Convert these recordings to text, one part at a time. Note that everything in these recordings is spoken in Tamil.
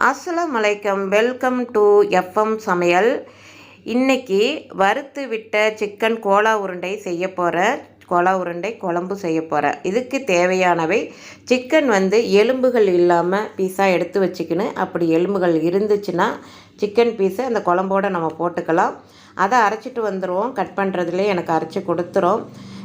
அஸ்ஸலாமு அலைக்கம். வெல்கம் டு எஃப்எம் சமையல். இன்றைக்கி வறுத்து விட்ட சிக்கன் கோலா உருண்டை செய்ய போகிறேன். கோலா உருண்டை குழம்பு செய்ய போகிறேன். இதுக்கு தேவையானவை சிக்கன் எலும்புகள் இல்லாமல் பீஸாக எடுத்து வச்சுக்கின்னு, அப்படி எலும்புகள் இருந்துச்சுன்னா சிக்கன் பீஸை அந்த குழம்போடு நம்ம போட்டுக்கலாம். அதை அரைச்சிட்டு வந்துடுவோம். கட் பண்ணுறதுலேயே எனக்கு அரைச்சி கொடுத்துரும்.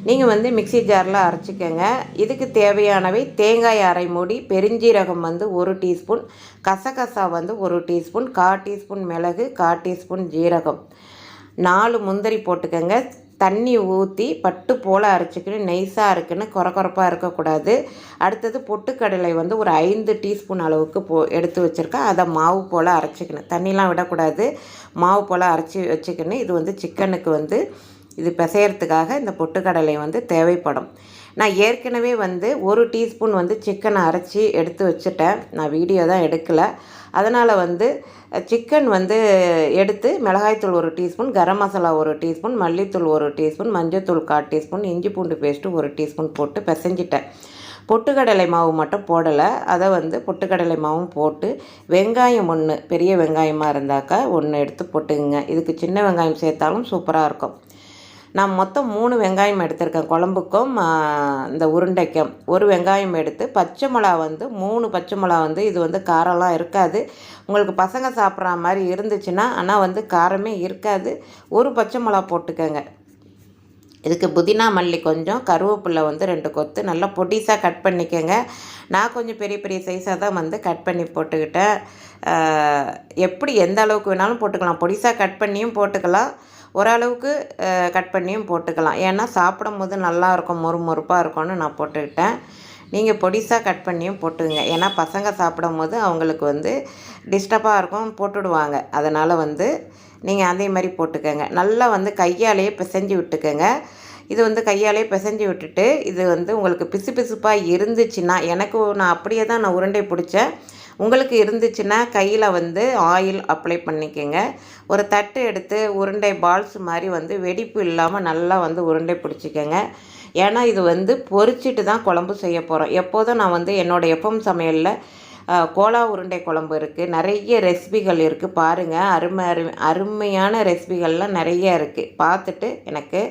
நீங்கள் மிக்ஸி ஜாரில் அரைச்சிக்கோங்க. இதுக்கு தேவையானவை தேங்காய் அரை மூடி, பெருஞ்சீரகம் 1 டீஸ்பூன், கசகசா 1 டீஸ்பூன், 1/4 டீஸ்பூன் மிளகு, 1/4 டீஸ்பூன் ஜீரகம், 4 முந்திரி போட்டுக்கோங்க. தண்ணி ஊற்றி பட்டு போல் அரைச்சிக்கணும். நெய்ஸாக இருக்குன்னு குறப்பாக இருக்கக்கூடாது. அடுத்தது பொட்டுக்கடலை ஒரு 5 டீஸ்பூன் அளவுக்கு எடுத்து வச்சுருக்கேன். அதை மாவு போல் அரைச்சிக்கணும். தண்ணிலாம் விடக்கூடாது. மாவு போல் அரைச்சி வச்சுக்கணும். இது சிக்கனுக்கு இது பிசையறதுக்காக இந்த பொட்டுக்கடலை தேவைப்படும். நான் ஏற்கனவே 1 டீஸ்பூன் சிக்கனை அரைச்சி எடுத்து வச்சுட்டேன். நான் வீடியோ தான் எடுக்கலை. அதனால் சிக்கன் எடுத்து மிளகாய்த்தூள் 1 டீஸ்பூன், கரம் மசாலா 1 டீஸ்பூன், மல்லித்தூள் 1 டீஸ்பூன், மஞ்சள்தூள் 1/4 டீஸ்பூன், இஞ்சி பூண்டு பேஸ்ட்டு 1 டீஸ்பூன் போட்டு பிசைஞ்சிட்டேன். பொட்டுக்கடலை மாவு மட்டும் போடலை. அதை பொட்டுக்கடலை மாவும் போட்டு வெங்காயம் 1 பெரிய வெங்காயமாக இருந்தாக்கா 1 எடுத்து போட்டுக்குங்க. இதுக்கு சின்ன வெங்காயம் சேர்த்தாலும் சூப்பராக இருக்கும். நான் மொத்தம் 3 வெங்காயம் எடுத்திருக்கேன். குழம்புக்கும் இந்த உருண்டைக்கும் 1 வெங்காயம் எடுத்து, பச்சை மிளகா 3 பச்சை மிளகா இது காரம்லாம் இருக்காது. உங்களுக்கு பசங்க சாப்பிட்ற மாதிரி இருந்துச்சுன்னா, ஆனால் காரமே இருக்காது. 1 பச்சை மிளகா போட்டுக்கோங்க. இதுக்கு புதினா மல்லி கொஞ்சம், கருவேப்பிலை 2 கொத்து நல்லா பொடிசாக கட் பண்ணிக்கோங்க. நான் கொஞ்சம் பெரிய பெரிய சைஸாக தான் கட் பண்ணி போட்டுக்கிட்டேன். எப்படி எந்த அளவுக்கு வேணாலும் போட்டுக்கலாம். பொடிசாக கட் பண்ணியும் போட்டுக்கலாம், ஓரளவுக்கு கட் பண்ணியும் போட்டுக்கலாம். ஏன்னா சாப்பிடும் போது நல்லாயிருக்கும், மொறுப்பாக இருக்கும்னு நான் போட்டுக்கிட்டேன். நீங்கள் பொடிசாக கட் பண்ணியும் போட்டுங்க. ஏன்னா பசங்க சாப்பிடும் போது அவங்களுக்கு டிஸ்டர்பாக இருக்கும், போட்டுடுவாங்க. அதனால் நீங்கள் அதே மாதிரி போட்டுக்கோங்க. நல்லா கையாலேயே பிசைஞ்சு விட்டுக்கோங்க. இது கையாலே பிசைஞ்சு விட்டுட்டு, இது உங்களுக்கு பிசுப்பாக இருந்துச்சுன்னா, நான் அப்படியே தான் நான் உருண்டை பிடிச்சேன். உங்களுக்கு இருந்துச்சுன்னா கையில் ஆயில் அப்ளை பண்ணிக்கோங்க. ஒரு தட்டு எடுத்து உருண்டை பால்ஸ் மாதிரி வெடிப்பு இல்லாமல் நல்லா உருண்டை பிடிச்சிக்கோங்க. ஏன்னா இது பொரிச்சிட்டு தான் குழம்பு செய்ய போகிறோம். எப்போதும் நான் என்னோடய எஃப்எம் சமையலில் கோலா உருண்டை குழம்பு இருக்குது. நிறைய ரெசிபிகள் இருக்குது, பாருங்கள். அருமையான ரெசிபிகள்லாம் நிறைய இருக்குது. பார்த்துட்டு எனக்கு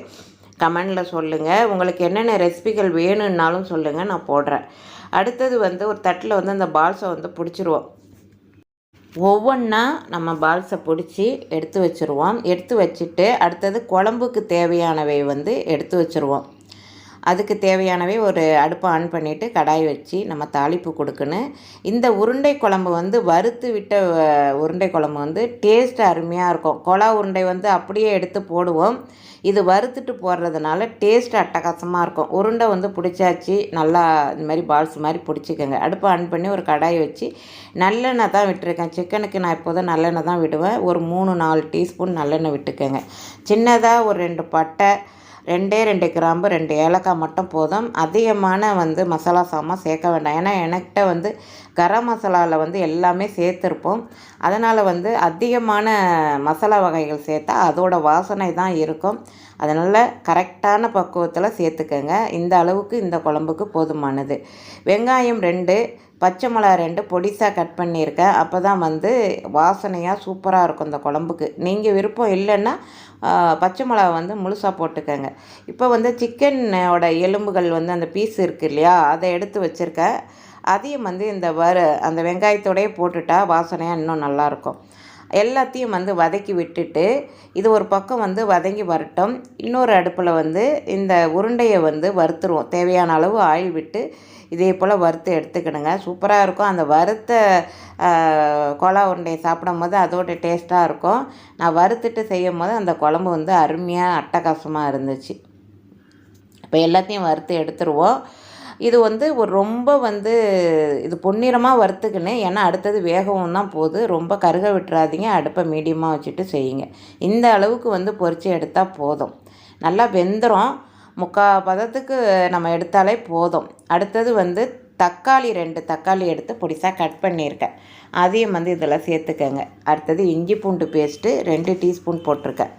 கமெண்டில் சொல்லுங்கள். உங்களுக்கு என்னென்ன ரெசிபிகள் வேணும்னாலும் சொல்லுங்கள், நான் போடுறேன். அடுத்தது ஒரு தட்டில் அந்த பால்ஸை பிடிச்சிருவோம். ஒவ்வொன்றா நம்ம பால்ஸை பிடிச்சி எடுத்து வச்சுருவோம். எடுத்து வச்சுட்டு அடுத்தது குழம்புக்கு தேவையானவை எடுத்து வச்சுருவோம். அதுக்கு தேவையானவை ஒரு அடுப்பை ஆன் பண்ணிவிட்டு கடாய் வச்சு நம்ம தாளிப்பு கொடுக்கணும். இந்த உருண்டை குழம்பு வறுத்து விட்ட உருண்டை குழம்பு டேஸ்ட்டு அருமையாக இருக்கும். கோலா உருண்டை அப்படியே எடுத்து போடுவோம். இது வறுத்துட்டு போடுறதுனால டேஸ்ட் அட்டகாசமாக இருக்கும். உருண்டை பிடிச்சாச்சு, நல்லா இந்த மாதிரி பால்ஸ் மாதிரி பிடிச்சிக்கோங்க. அடுப்பை ஆன் பண்ணி ஒரு கடாய் வச்சு நல்லெண்ணெய் தான் விட்டுருக்கேன். சிக்கனுக்கு நான் எப்போதும் நல்லெண்ணெய் தான் விடுவேன். ஒரு 3-4 டீஸ்பூன் நல்லெண்ணெய் விட்டுக்கோங்க. சின்னதாக ஒரு 2 பட்டை, 2 கிராம்பு, 2 ஏலக்காய் மட்டும் போதும். அதிகமான மசாலா சாமான் சேர்க்க வேண்டாம். ஏன்னா என்கிட்ட கரம் மசாலாவில் எல்லாமே சேர்த்துருப்போம். அதனால் அதிகமான மசாலா வகைகள் சேர்த்தா அதோட வாசனை தான் இருக்கும். அதனால் கரெக்டான பக்குவத்தில் சேர்த்துக்கங்க. இந்த அளவுக்கு இந்த குழம்புக்கு போதுமானது. வெங்காயம் 2, பச்சை மிளகா 2 பொடிசாக கட் பண்ணியிருக்கேன். அப்போ தான் வாசனையாக சூப்பராக இருக்கும் இந்த குழம்புக்கு. நீங்கள் விருப்பம் இல்லைன்னா பச்சை மிளகா முழுசாக போட்டுக்கோங்க. இப்போ சிக்கனோட எலும்புகள் அந்த பீஸ் இருக்குது இல்லையா, அதை எடுத்து வச்சுருக்கேன். அதையும் இந்த அந்த வெங்காயத்தோடையே போட்டுட்டா வாசனையாக இன்னும் நல்லாயிருக்கும். எல்லாத்தையும் வதக்கி விட்டுட்டு, இது ஒரு பக்கம் வதங்கி வரட்டும். இன்னொரு அடுப்பில் இந்த உருண்டையை வறுத்துருவோம். தேவையான அளவு ஆயில் விட்டு இதே போல் வறுத்து எடுத்துக்கணுங்க. சூப்பராக இருக்கும். அந்த வறுத்த கோலா உருண்டையை சாப்பிடும் போது அதோட டேஸ்ட்டாக இருக்கும். நான் வறுத்துட்டு செய்யும் போது அந்த குழம்பு அருமையாக அட்டகாசமாக இருந்துச்சு. இப்போ எல்லாத்தையும் வறுத்து எடுத்துருவோம். இது ஒரு ரொம்ப இது பொன்னிறமாக வறுத்துக்கின்னு, ஏன்னா அடுத்தது வேகவும் தான் போகுது. ரொம்ப கருக விட்டுறாதீங்க. அடுப்பை மீடியமாக வச்சுட்டு செய்யுங்க. இந்த அளவுக்கு பொரித்து எடுத்தால் போதும். நல்லா வெந்துடும். 3/4 பதத்துக்கு நம்ம எடுத்தாலே போதும். அடுத்தது தக்காளி 2 தக்காளி எடுத்து பொடிசாக கட் பண்ணியிருக்கேன். அதையும் இதில் சேர்த்துக்கங்க. அடுத்தது இஞ்சி பூண்டு பேஸ்ட்டு 2 டீஸ்பூன் போட்டிருக்கேன்.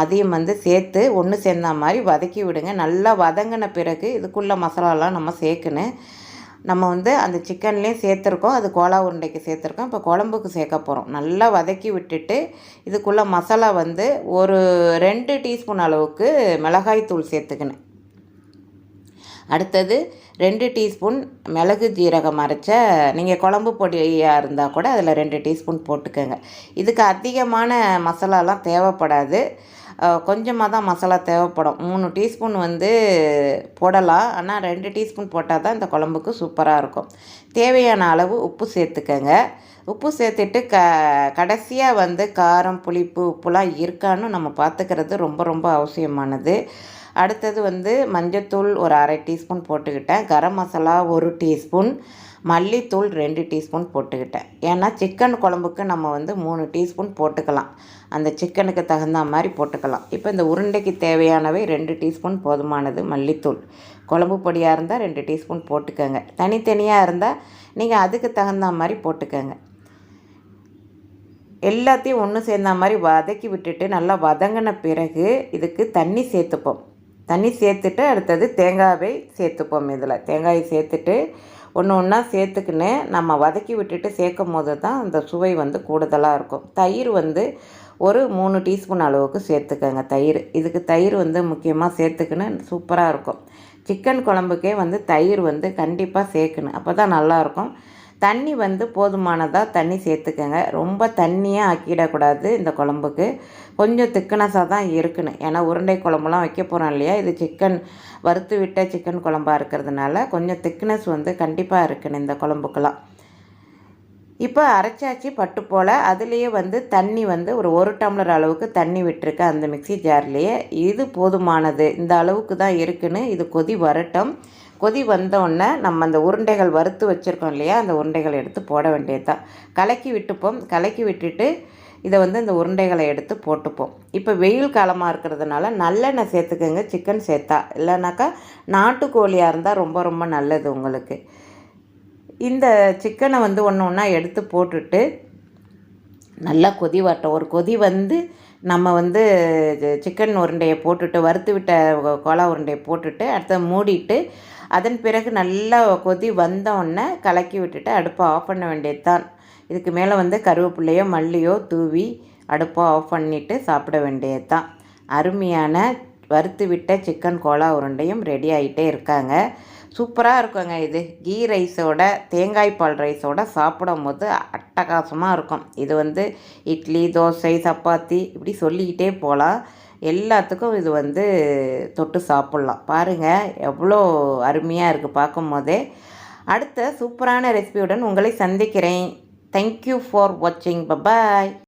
அதையும் சேர்த்து ஒன்று சேர்ந்த மாதிரி வதக்கி விடுங்க. நல்லா வதங்கின பிறகு இதுக்குள்ளே மசாலாலாம் நம்ம சேர்க்கணும். நம்ம வந்து அந்த சிக்கன்லேயும் சேர்த்துருக்கோம், அது கோலா உருண்டைக்கு சேர்த்துருக்கோம். இப்போ குழம்புக்கு சேர்க்க போகிறோம். நல்லா வதக்கி விட்டுட்டு இதுக்குள்ளே மசாலா வந்து ஒரு 2 டீஸ்பூன் அளவுக்கு மிளகாய் தூள் சேர்த்துக்கினேன். அடுத்தது 2 டீஸ்பூன் மிளகு ஜீரகம் அரைச்ச, நீங்கள் குழம்பு பொடியாக இருந்தால் கூட அதில் 2 டீஸ்பூன் போட்டுக்கோங்க. இதுக்கு அதிகமான மசாலாலாம் தேவைப்படாது, கொஞ்சமாக தான் மசாலா தேவைப்படும். 3 டீஸ்பூன் வந்து போடலாம், ஆனால் 2 டீஸ்பூன் போட்டால் தான் இந்த குழம்புக்கு சூப்பராக இருக்கும். தேவையான அளவு உப்பு சேர்த்துக்கங்க. உப்பு சேர்த்துட்டு கடைசியாக வந்து காரம், புளிப்பு, உப்புலாம் இருக்கான்னு நம்ம பார்த்துக்கிறது ரொம்ப ரொம்ப அவசியமானது. அடுத்தது வந்து மஞ்சத்தூள் ஒரு 1/2 டீஸ்பூன் போட்டுக்கிட்டேன். கரம் மசாலா 1 டீஸ்பூன், மல்லித்தூள் 2 டீஸ்பூன் போட்டுக்கிட்டேன். ஏன்னா சிக்கன் குழம்புக்கு நம்ம வந்து 3 டீஸ்பூன் போட்டுக்கலாம், அந்த சிக்கனுக்கு தகுந்த மாதிரி போட்டுக்கலாம். இப்போ இந்த உருண்டைக்கு தேவையானவை 2 டீஸ்பூன் போதுமானது. மல்லித்தூள் குழம்பு பொடியாக இருந்தால் 2 டீஸ்பூன் போட்டுக்கோங்க, தனித்தனியாக இருந்தால் நீங்கள் அதுக்கு தகுந்த மாதிரி போட்டுக்கோங்க. எல்லாத்தையும் ஒன்று சேர்ந்த மாதிரி வதக்கி விட்டுட்டு நல்லா வதங்கின பிறகு இதுக்கு தண்ணி சேர்த்துப்போம். தண்ணி சேர்த்துட்டு அடுத்தது தேங்காயை சேர்த்துப்போம். இதில் தேங்காயை சேர்த்துட்டு ஒன்று ஒன்றா சேர்த்துக்கின்னு நம்ம வதக்கி விட்டுட்டு சேர்க்கும் போது தான் அந்த சுவை வந்து கூடுதலாக இருக்கும். தயிர் வந்து ஒரு 3 டீஸ்பூன் அளவுக்கு சேர்த்துக்கோங்க. இதுக்கு தயிர் வந்து முக்கியமாக சேர்த்துக்கின்னு சூப்பராக இருக்கும். சிக்கன் குழம்புக்கே வந்து தயிர் வந்து கண்டிப்பாக சேர்க்கணும், அப்போ தான் நல்லாயிருக்கும். தண்ணி வந்து போதுமானதாக தண்ணி சேர்த்துக்கங்க. ரொம்ப தண்ணியாக ஆக்கிடக்கூடாது. இந்த குழம்புக்கு கொஞ்சம் திக்னஸாக தான் இருக்கணும். ஏன்னா உருண்டை குழம்புலாம் வைக்க போகிறோம் இல்லையா, இது சிக்கன் வறுத்து விட்ட சிக்கன் குழம்பாக இருக்கிறதுனால கொஞ்சம் திக்னஸ் வந்து கண்டிப்பாக இருக்கணும் இந்த குழம்புக்கெல்லாம். இப்போ அரைச்சாச்சு பட்டு போல். அதுலேயே வந்து தண்ணி வந்து ஒரு டம்ளர் அளவுக்கு தண்ணி விட்டுருக்கேன் அந்த மிக்சி ஜார்லேயே. இது போதுமானது, இந்த அளவுக்கு தான் இருக்குன்னு. இது கொதி வரட்டும். கொதி வந்தோடனே நம்ம அந்த உருண்டைகள் வறுத்து வச்சுருக்கோம் இல்லையா, அந்த உருண்டைகளை எடுத்து போட வேண்டியது தான். கலக்கி விட்டுப்போம். கலக்கி விட்டுட்டு இதை வந்து இந்த உருண்டைகளை எடுத்து போட்டுப்போம். இப்போ வெயில் காலமாக இருக்கிறதுனால நல்லெண்ணெய் சேர்த்துக்கோங்க சிக்கன் சேர்த்தா, இல்லைனாக்கா நாட்டுக்கோழியாக இருந்தால் ரொம்ப ரொம்ப நல்லது உங்களுக்கு. இந்த சிக்கனை வந்து ஒன்று ஒன்றா எடுத்து போட்டுட்டு நல்லா கொதி வரட்டும். ஒரு கொதி வந்து நம்ம வந்து சிக்கன் உருண்டையை போட்டுட்டு வறுத்து விட்ட கோலா உருண்டையை போட்டுட்டு அடுத்த மூடிட்டு அதன் பிறகு நல்லா கொதி வந்தோடனே கலக்கி விட்டுட்டு அடுப்பை ஆஃப் பண்ண வேண்டியது தான். இதுக்கு மேலே வந்து கருவேப்பிலையோ மல்லியோ தூவி அடுப்பை ஆஃப் பண்ணிவிட்டு சாப்பிட வேண்டியது தான். அருமையான வறுத்து விட்ட சிக்கன் கோலா உருண்டையும் ரெடி ஆகிட்டே இருக்காங்க. சூப்பராக இருக்குங்க. இது கீ ரைஸோட தேங்காய் பால் ரைஸோட சாப்பிடும் போது அட்டகாசமாக இருக்கும். இது வந்து இட்லி, தோசை, சப்பாத்தி இப்படி சொல்லிக்கிட்டே போகலாம். எல்லாத்துக்கும் இது வந்து தொட்டு சாப்பிட்லாம். பாருங்கள் எவ்வளோ அருமையாக இருக்குது பார்க்கும் போதே. அடுத்த சூப்பரான ரெசிபியுடன் உங்களை சந்திக்கிறேன். தேங்க்யூ ஃபார் வாட்சிங். பபாய்.